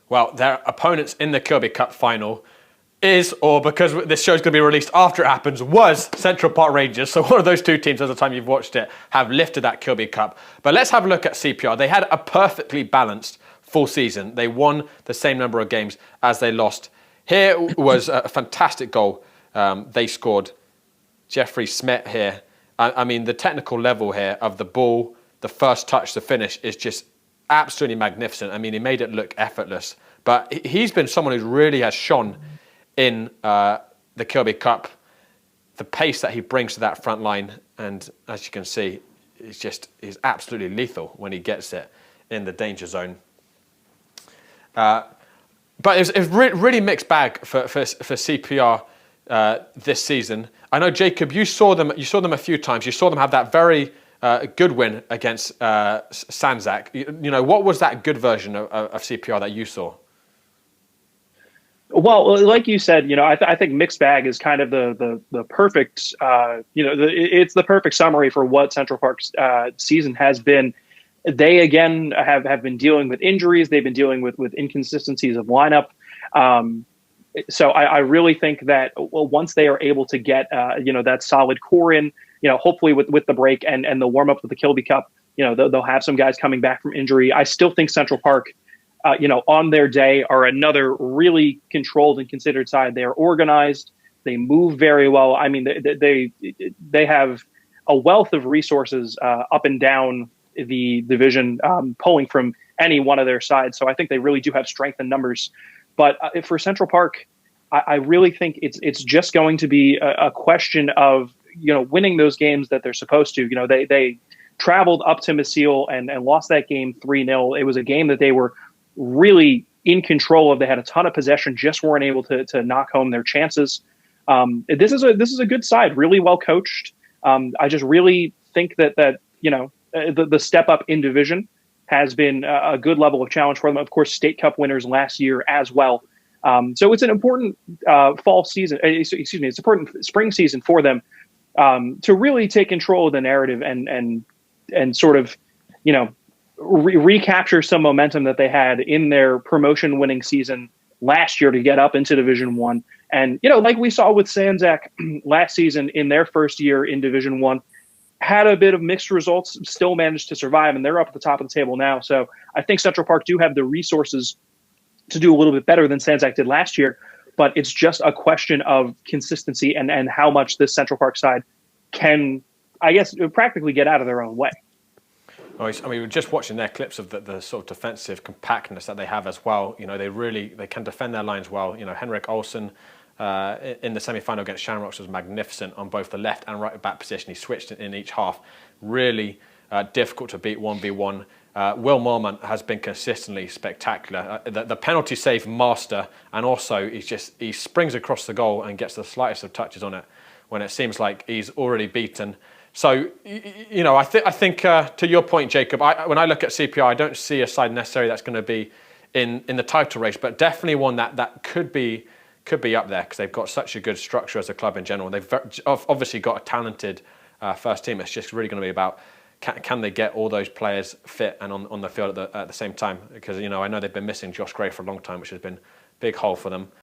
Well, their opponents in the Kirby Cup final is, or because this show's going to be released after it happens, was Central Park Rangers. So one of those two teams, at the time you've watched it, have lifted that Kirby Cup. But let's have a look at CPR. They had a perfectly balanced full season. They won the same number of games as they lost. Here was a fantastic goal they scored. Jeffrey Smet here. I mean, the technical level here of the ball, the first touch, the finish is just absolutely magnificent. I mean, he made it look effortless. But he's been someone who really has shone in the Kirby Cup. The pace that he brings to that front line, and as you can see, he's absolutely lethal when he gets it in the danger zone. But it's really mixed bag for CPR this season. I know, Jacob, you saw them a few times. You saw them have that very good win against Sanzak. You know, what was that good version of CPR that you saw? Well, like you said, you know, I think mixed bag is kind of the perfect, it's the perfect summary for what Central Park's season has been. They again have been dealing with injuries. They've been dealing with inconsistencies of lineup. So I really think that once they are able to get that solid core in, hopefully with the break and the warm up with the Kilby Cup, they'll have some guys coming back from injury. I still think Central Park, on their day, are another really controlled and considered side. They are organized. They move very well. I mean, they have a wealth of resources up and down the division, pulling from any one of their sides. So I think they really do have strength in numbers. But for Central Park, I really think it's just going to be a question of winning those games that they're supposed to. They traveled up to Massille and lost that game 3-0. It was a game that they were really in control of. They had a ton of possession, just weren't able to knock home their chances. This is a good side, really well coached. I just really think that the step up in division has been a good level of challenge for them. Of course, State Cup winners last year as well. So it's an important fall season. It's an important spring season for them to really take control of the narrative and sort of recapture some momentum that they had in their promotion winning season last year to get up into Division One. And like we saw with Sanzak last season in their first year in Division One, had a bit of mixed results, still managed to survive, and they're up at the top of the table now. So I think Central Park do have the resources to do a little bit better than Sanzak did last year, but it's just a question of consistency and how much this Central Park side can, I guess, practically get out of their own way. I mean, we're just watching their clips of the sort of defensive compactness that they have as well. They can defend their lines well. Henrik Olsen in the semi-final against Shamrocks was magnificent on both the left and right back position. He switched in each half. Really difficult to beat 1v1. Will Mormon has been consistently spectacular. The penalty save master, and also he springs across the goal and gets the slightest of touches on it when it seems like he's already beaten. So, I think to your point, Jacob, when I look at CPR, I don't see a side necessarily that's going to be in the title race, but definitely one that could be up there because they've got such a good structure as a club in general. They've obviously got a talented first team. It's just really going to be about can they get all those players fit and on the field at the same time? Because I know they've been missing Josh Gray for a long time, which has been a big hole for them.